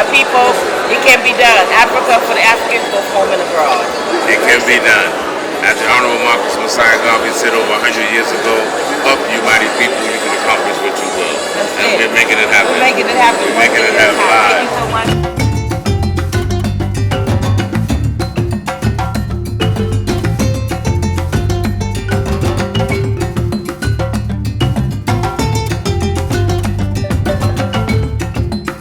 my people, it can be done. Africa for the Africans, both home and abroad. It can be done. As the Honorable Marcus Messiah Garvey said over 100 years ago, up you mighty people, you can accomplish what you will. And we're making it happen. We're making it happen. We're making it happen live. Thank you so much.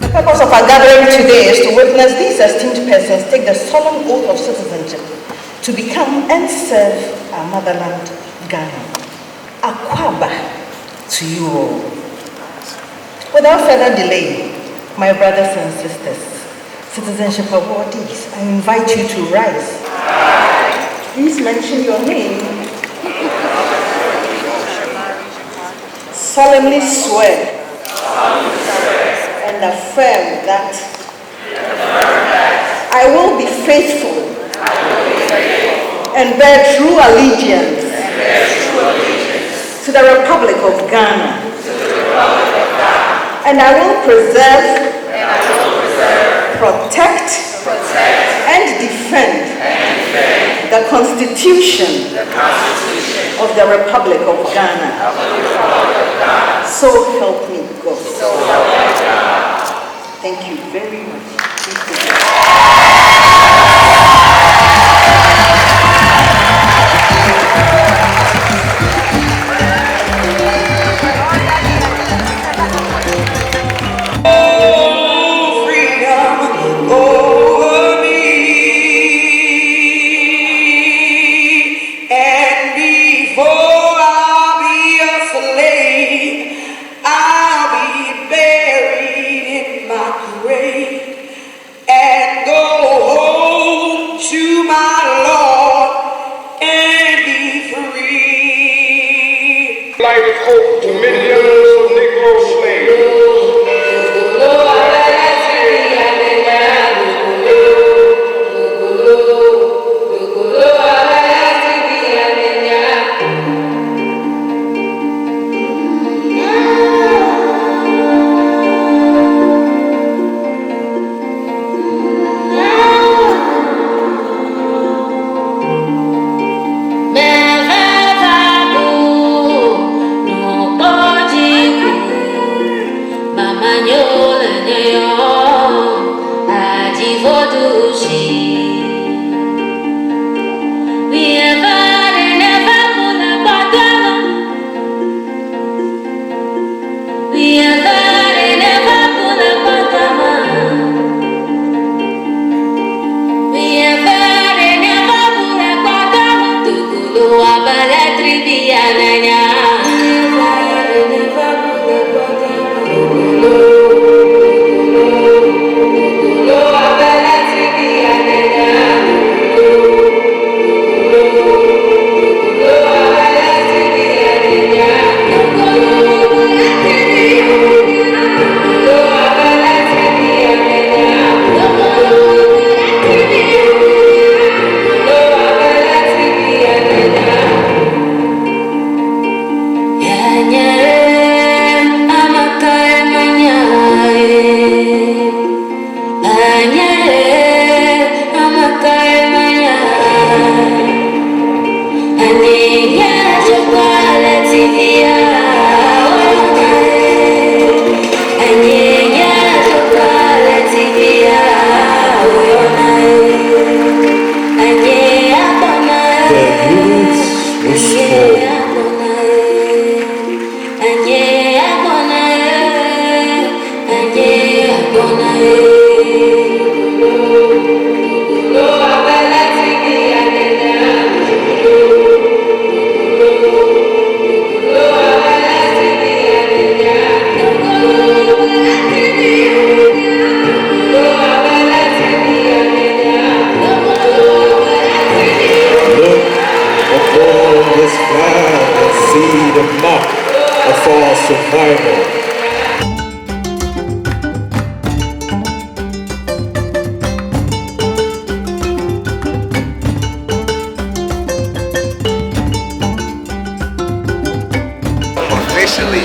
The purpose of our gathering today is to witness these esteemed persons take the solemn oath of citizenship to become and serve our motherland, Ghana. Akwaba to you all. Without further delay, my brothers and sisters, citizenship awardees, I invite you to rise. Please mention your name. Solemnly swear and affirm that I will be faithful and bear true allegiance to the Republic of Ghana, and I will preserve, protect, and defend the Constitution of the Republic of Ghana. So help me God. Thank you very much. Hope to millions of Negro slaves.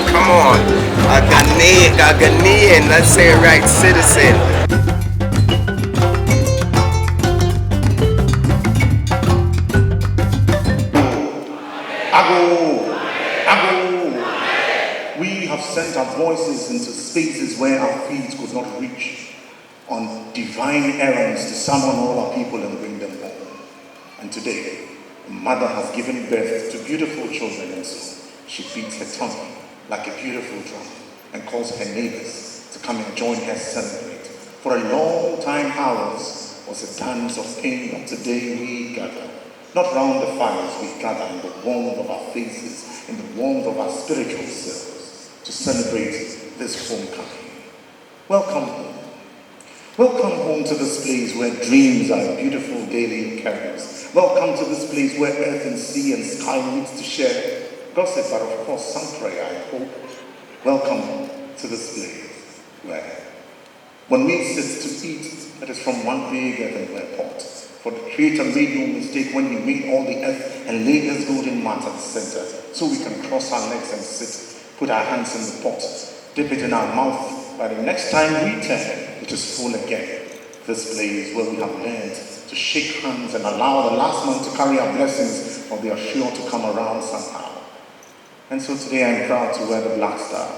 Come on, a Ghanaian, let's say it right, citizen. sent our voices into spaces where our feet could not reach, on divine errands to summon all our people and bring them home. And today, a mother has given birth to beautiful children, and so she beats her tummy like a beautiful drum and calls her neighbors to come and join her celebrate. For a long time, ours was a dance of pain, but today we gather. Not round the fires, we gather in the warmth of our faces, in the warmth of our spiritual selves, to celebrate this homecoming. Welcome home. Welcome home to this place where dreams are beautiful daily occurrence. Welcome to this place where earth and sea and sky meet to share gossip, but of course some prayer, I hope. Welcome to this place where when we sit to eat, it is from one big earthenware pot. For the Creator made no mistake when He made all the earth and laid His golden mat at the center, so we can cross our legs and sit, put our hands in the pot, dip it in our mouth. By the next time we turn, it is full again. This place where we have learned to shake hands and allow the last man to carry our blessings, or they are sure to come around somehow. And so today I am proud to wear the black star.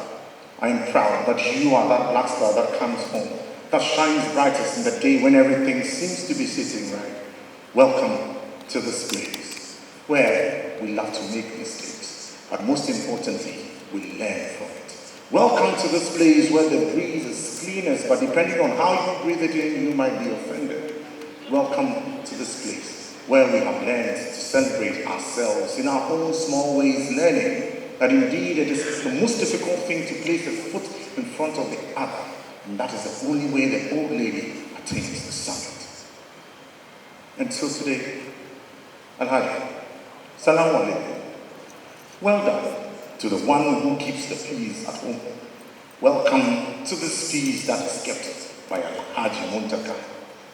I am proud that you are that black star that comes home, that shines brightest in the day when everything seems to be sitting right. Welcome to this place where we love to make mistakes, but most importantly, we learn from it. Welcome to this place where the breeze is cleanest, but depending on how you breathe it in, you might be offended. Welcome to this place where we have learned to celebrate ourselves in our own small ways, learning that indeed it is the most difficult thing to place a foot in front of the other, and that is the only way the old lady attains the summit. And so today, Alhaji, Salaam Alaikum. Well done to the one who keeps the peace at home. Welcome to this peace that is kept by Alhaji Muntaka.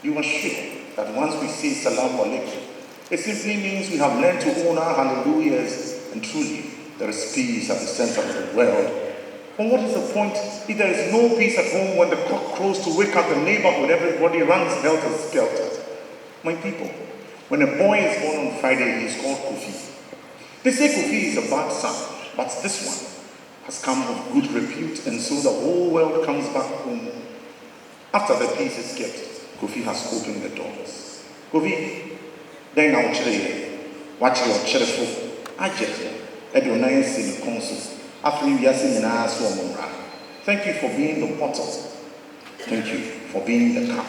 You are sure that once we say Salaam Alaikum, it simply means we have learned to own our hallelujahs, and truly there is peace at the center of the world. And what is the point if there is no peace at home when the cock crows to wake up the neighborhood, everybody runs helter-skelter? My people, when a boy is born on Friday, he is called Kofi. They say Kofi is a bad son, but this one has come of good repute, and so the whole world comes back home. After the peace is kept, Kofi has opened the doors. Kofi, then now watch your cheerful. I just, in the consul. Thank you for being the bottle. Thank you for being the cup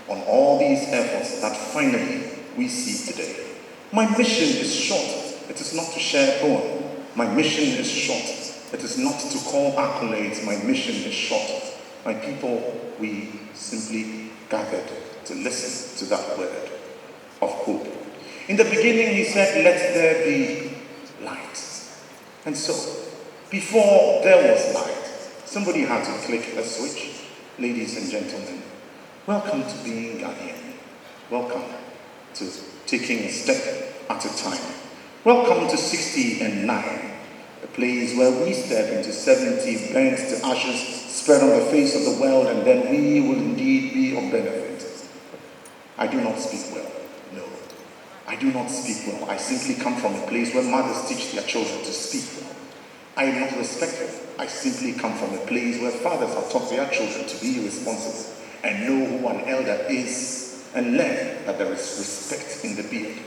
on all these efforts that finally we see today. My mission is short. It is not to share poem. My mission is short. It is not to call accolades. My mission is short. My people, we simply gathered to listen to that word of hope. In the beginning, He said, let there be light. And so, before there was light, somebody had to click a switch. Ladies and gentlemen, welcome to being Ghanaian. Welcome to taking a step at a time. Welcome to 60 and 9, a place where we step into 70, burnt to ashes, spread on the face of the world, and then we will indeed be of benefit. I do not speak well. No, I do not speak well. I simply come from a place where mothers teach their children to speak well. I am not respectful. I simply come from a place where fathers have taught their children to be responsible and know who an elder is and learn that there is respect in the beard.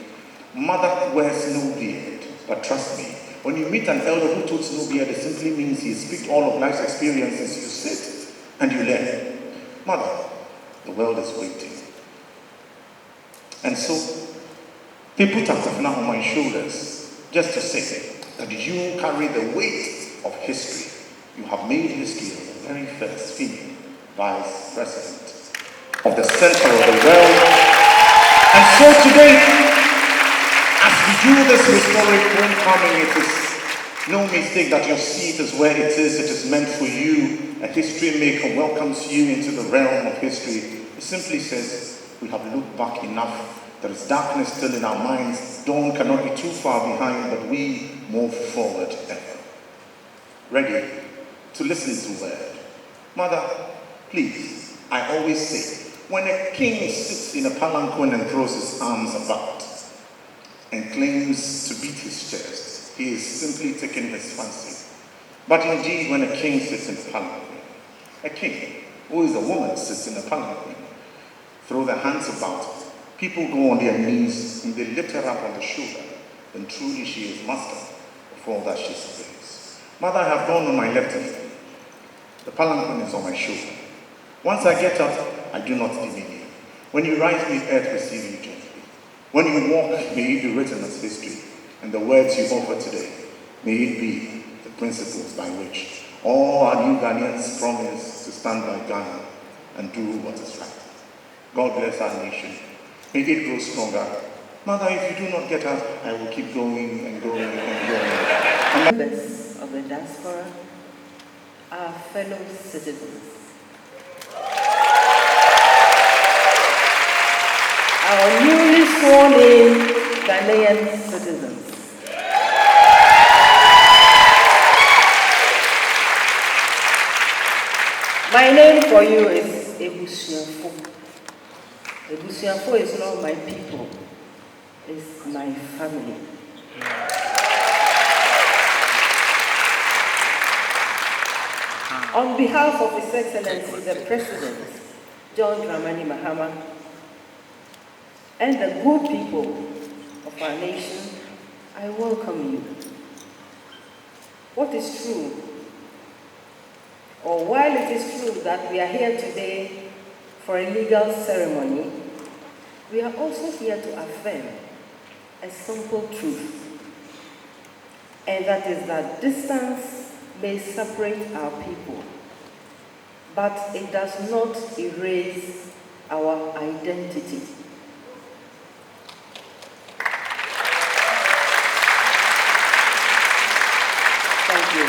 Mother wears no beard, but trust me, when you meet an elder who totes no beard, it simply means he has picked all of life's experiences. You sit and you learn. Mother, the world is waiting. And so, they put Akafna on my shoulders just to say that you carry the weight of history. You have made history as the very first female vice president of the center of the world. And so today, as we do this historic homecoming, it is no mistake that your seat is where it is. It is meant for you. A history maker welcomes you into the realm of history. It simply says, we have looked back enough. There is darkness still in our minds. Dawn cannot be too far behind, but we move forward ever. Ready to listen to word. Mother, please, I always say, when a king sits in a palanquin and throws his arms about and claims to beat his chest, he is simply taking his fancy. But indeed, when a king sits in a palanquin, a king who is a woman sits in a palanquin, throw their hands about, people go on their knees and they lift her up on the shoulder, then truly she is master of all that she surveys. Mother, I have gone on my left leg. The palanquin is on my shoulder. Once I get up, I do not demean you. When you rise, may earth receive you gently. When you walk, may it be written as history, and the words you offer today, may it be the principles by which all our new Ghanaians promise to stand by Ghana and do what is right. God bless our nation. May it grow stronger. Mother, if you do not get up, I will keep going and going and going. Members of the diaspora, our fellow citizens, our newly sworn in Ghanaian citizens, my name for you is Ebusiafo. Ebusiafo is not my people, it's my family. On behalf of His Excellency the President, John Dramani Mahama, and the good people of our nation, I welcome you. What is true, or while it is true that we are here today for a legal ceremony, we are also here to affirm a simple truth, and that is that distance may separate our people, but it does not erase our identity. Thank you.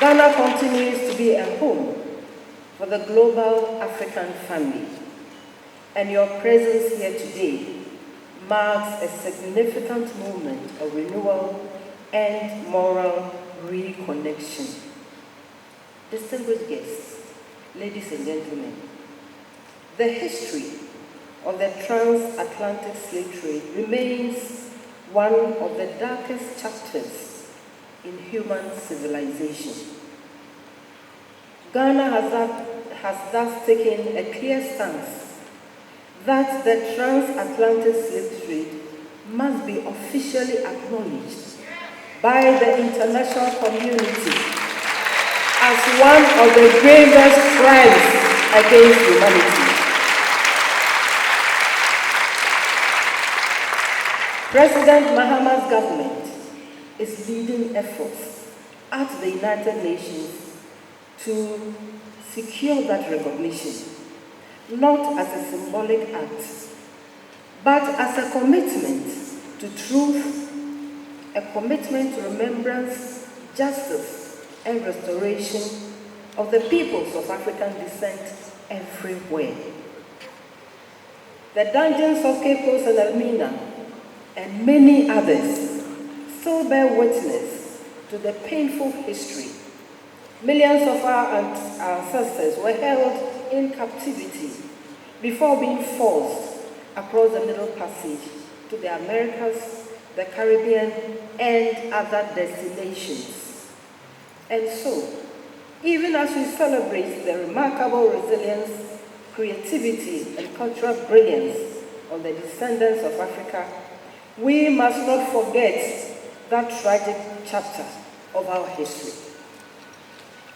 Ghana continues to be a home for the global African family, and your presence here today marks a significant moment of renewal and moral reconnection. Distinguished guests, ladies and gentlemen, the history of the transatlantic slave trade remains one of the darkest chapters in human civilization. Ghana has thus taken a clear stance that the transatlantic slave trade must be officially acknowledged by the international community as one of the gravest crimes against humanity. President Mahama's government is leading efforts at the United Nations to secure that recognition, not as a symbolic act, but as a commitment to truth, a commitment to remembrance, justice, and restoration of the peoples of African descent everywhere. The dungeons of Cape Coast and Elmina and many others still bear witness to the painful history. Millions of our ancestors were held in captivity before being forced across the Middle Passage to the Americas, the Caribbean, and other destinations. And so, even as we celebrate the remarkable resilience, creativity, and cultural brilliance of the descendants of Africa, we must not forget that tragic chapter of our history.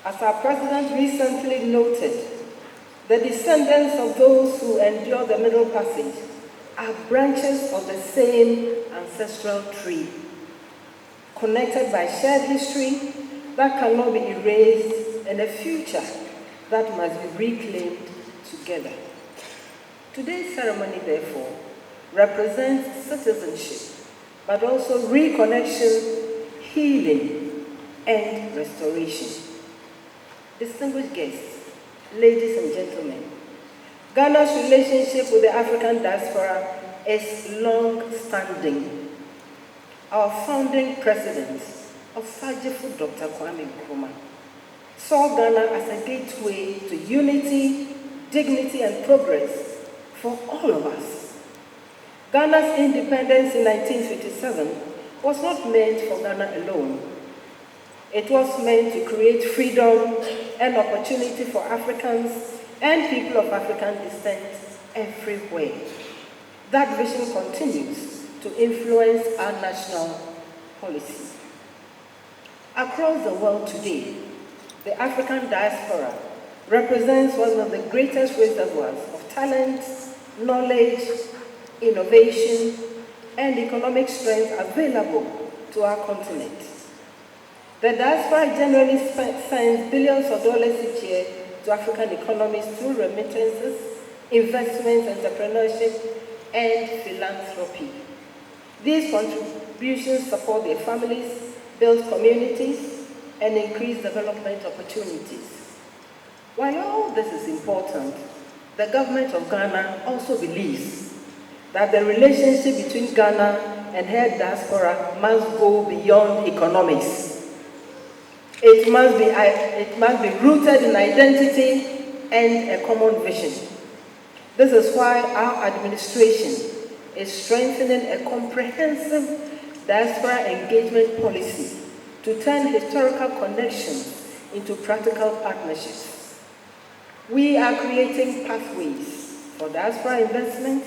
As our president recently noted, the descendants of those who endured the Middle Passage are branches of the same ancestral tree, connected by shared history that cannot be erased and a future that must be reclaimed together. Today's ceremony, therefore, represents citizenship, but also reconnection, healing, and restoration. Distinguished guests, ladies and gentlemen, Ghana's relationship with the African diaspora is long-standing. Our founding president, Osajifo Dr. Kwame Nkrumah, saw Ghana as a gateway to unity, dignity, and progress for all of us. Ghana's independence in 1957 was not meant for Ghana alone. It was meant to create freedom and opportunity for Africans and people of African descent everywhere. That vision continues to influence our national policy. Across the world today, the African diaspora represents one of the greatest reservoirs of talent, knowledge, innovation, and economic strength available to our continent. The diaspora generally sends billions of dollars each year to African economies through remittances, investments, entrepreneurship, and philanthropy. These contributions support their families, build communities, and increase development opportunities. While all this is important, the government of Ghana also believes that the relationship between Ghana and her diaspora must go beyond economics. It must be rooted in identity and a common vision. This is why our administration is strengthening a comprehensive diaspora engagement policy to turn historical connections into practical partnerships. We are creating pathways for diaspora investment,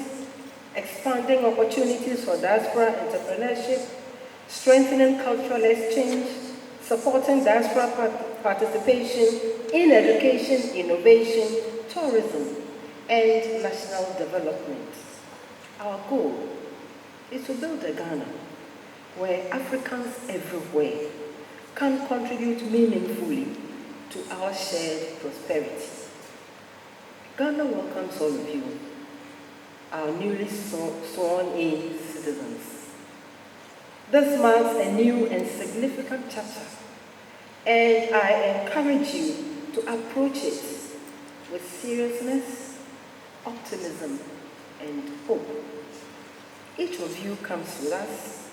expanding opportunities for diaspora entrepreneurship, strengthening cultural exchange, supporting diaspora participation in education, innovation, tourism, and national development. Our goal is to build a Ghana where Africans everywhere can contribute meaningfully to our shared prosperity. Ghana welcomes all of you, our newly sworn-in citizens. This marks a new and significant chapter, and I encourage you to approach it with seriousness, optimism, and hope. Each of you comes with us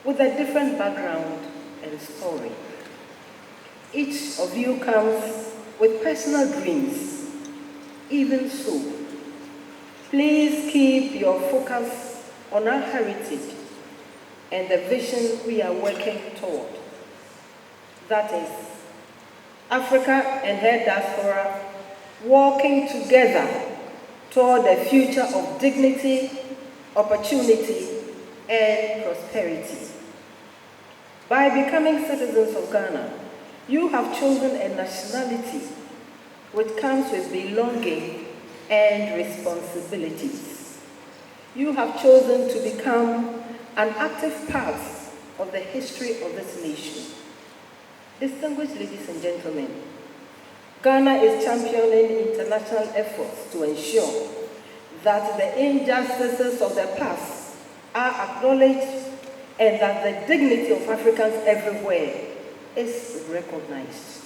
with a different background and story. Each of you comes with personal dreams. Even so, please keep your focus on our heritage and the vision we are working toward. That is, Africa and her diaspora working together toward a future of dignity, opportunity, and prosperity. By becoming citizens of Ghana, you have chosen a nationality which comes with belonging and responsibilities. You have chosen to become an active part of the history of this nation. Distinguished ladies and gentlemen, Ghana is championing international efforts to ensure that the injustices of the past are acknowledged and that the dignity of Africans everywhere is recognized.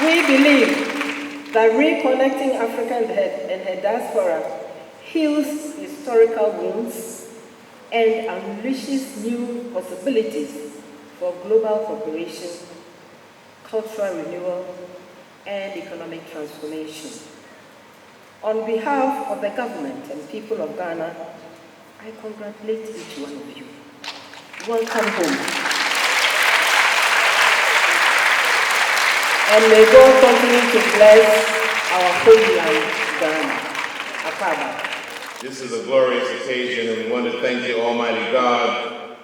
We believe that reconnecting Africa and her diaspora heals historical wounds and unleashes new possibilities for global cooperation, cultural renewal, and economic transformation. On behalf of the government and people of Ghana, I congratulate each one of you. Welcome home. And may God continue to bless our homeland, Ghana. Akaba. This is a glorious occasion, and we want to thank the Almighty God,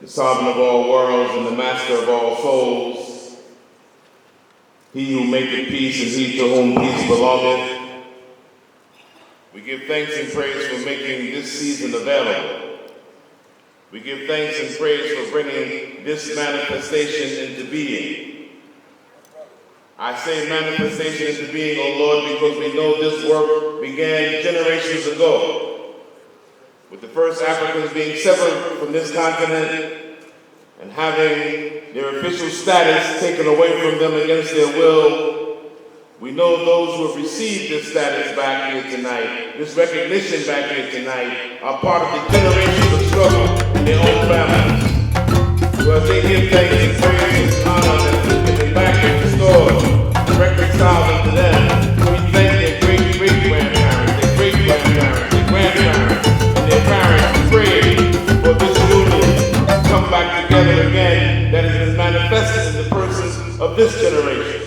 the Sovereign of all worlds and the Master of all souls, He who maketh peace and He to whom peace belongeth. We give thanks and praise for making this season available. We give thanks and praise for bringing this manifestation into being. I say manifestation into being, O Lord, because we know this work began generations ago, with the first Africans being severed from this continent and having their official status taken away from them against their will. We know those who have received this status back here tonight, this recognition back here tonight, are part of the generations of struggle in their own families. So as they give thanks and praise and honor that have been back and restored, reconciled unto them, we thank their great-great-grandparents, their great-grandparents, their grandparents, together again that has been manifested in the persons of this generation.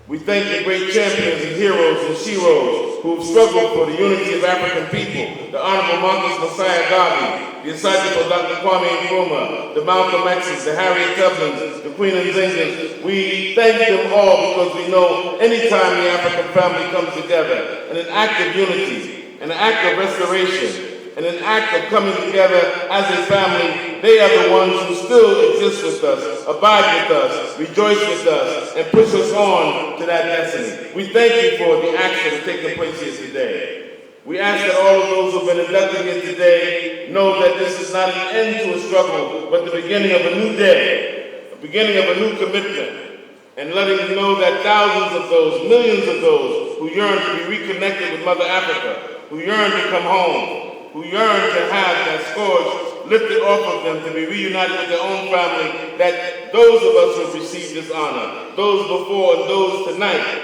We thank the great champions and heroes and sheroes who have struggled for the unity of African people, the Honorable Marcus Messiah Garvey, the disciple of Dr. Kwame Nkrumah, the Malcolm X's, the Harriet Tubmans, the Queen Nzingas. We thank them all because we know anytime the African family comes together in an act of unity, in an act of restoration, in an act of coming together as a family, they are the ones who still exist with us, abide with us, rejoice with us, and push us on to that destiny. We thank you for the acts that have taken place here today. We ask that all of those who have been inducted here today know that this is not an end to a struggle, but the beginning of a new day, a beginning of a new commitment, and letting them know that thousands of those, millions of those who yearn to be reconnected with Mother Africa, who yearn to come home, who yearn to have that scourge lifted off of them to be reunited with their own family, that those of us who have received this honor, those before and those tonight,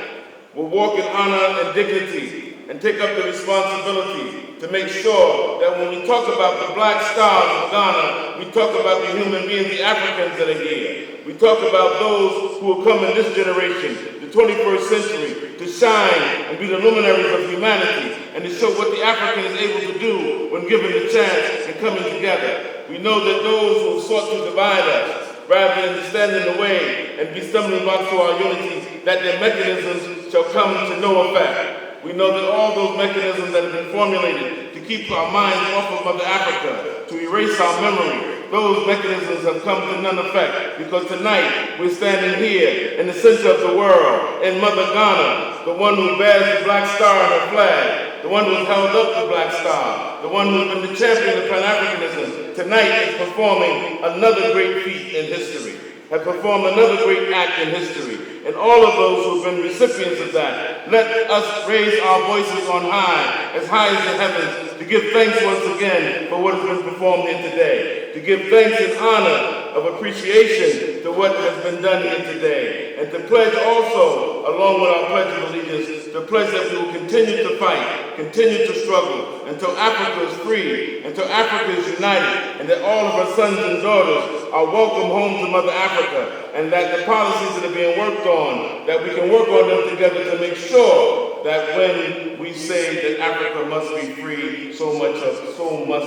will walk in honor and dignity and take up the responsibility to make sure that when we talk about the black stars of Ghana, we talk about the human beings, the Africans that are here. We talk about those who will come in this generation, the 21st century, to shine and be the luminaries of humanity and to show what the African is able to do when given the chance and coming together. We know that those who have sought to divide us, rather than to stand in the way and be stumbling blocks to our unity, that their mechanisms shall come to no effect. We know that all those mechanisms that have been formulated to keep our minds off of Mother Africa, to erase our memory, those mechanisms have come to none effect, because tonight we're standing here in the center of the world, in Mother Ghana, the one who bears the black star on her flag, the one who has held up the black star, the one who has been the champion of Pan-Africanism, tonight is performing another great feat in history, has performed another great act in history. And all of those who have been recipients of that, let us raise our voices on high as the heavens, to give thanks once again for what has been performed here today, to give thanks in honor of appreciation to what has been done here today, and to pledge also, along with our pledge of allegiance, to pledge that we will continue to fight, continue to struggle, until Africa is free, until Africa is united, and that all of our sons and daughters are welcome home to Mother Africa, and that the policies that are being worked on, that we can work on them together to make sure that when we say that Africa must be free, so must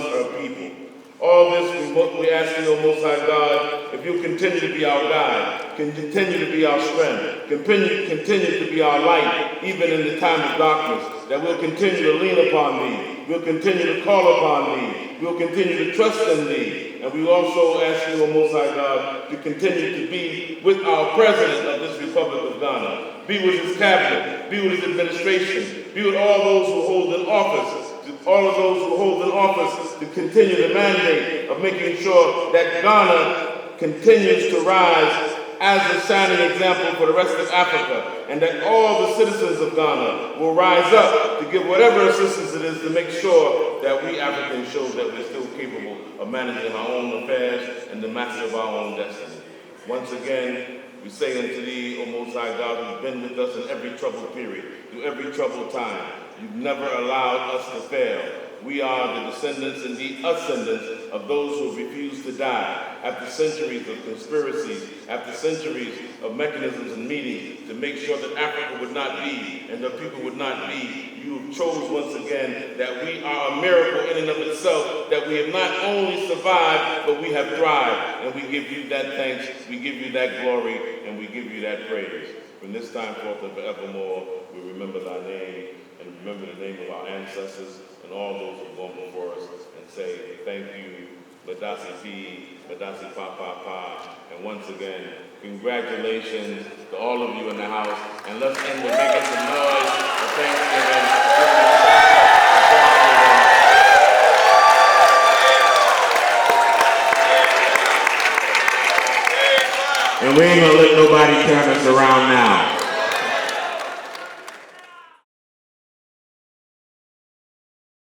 her people. All this we ask you, O Most High God, if you continue to be our guide, continue to be our strength, continue to be our light, even in the time of darkness, that we'll continue to lean upon thee, we'll continue to call upon thee, we'll continue to trust in thee, and we also ask you, O Most High God, to continue to be with our President of this Republic of Ghana, be with his cabinet, be with his administration, be with all those who hold in office, to continue the mandate of making sure that Ghana continues to rise as a shining example for the rest of Africa, and that all the citizens of Ghana will rise up to give whatever assistance it is to make sure that we Africans show that we're still capable of managing our own affairs and the master of our own destiny. Once again, we say unto thee, O Most High God, who's been with us in every troubled period, through every troubled time. You've never allowed us to fail. We are the descendants and the ascendants of those who refused to die after centuries of conspiracies, after centuries of mechanisms and meetings to make sure that Africa would not be and the people would not be. You chose once again that we are a miracle in and of itself, that we have not only survived, but we have thrived. And we give you that thanks, we give you that glory, and we give you that praise. From this time forth and forevermore, we remember thy name and remember the name of our ancestors and all those who have gone before us, and say thank you, Madasi P, Madasi Pa Pa Pa, and once again, congratulations to all of you in the house, and let's end with making some noise for Thanksgiving. And we ain't gonna let nobody turn us around now.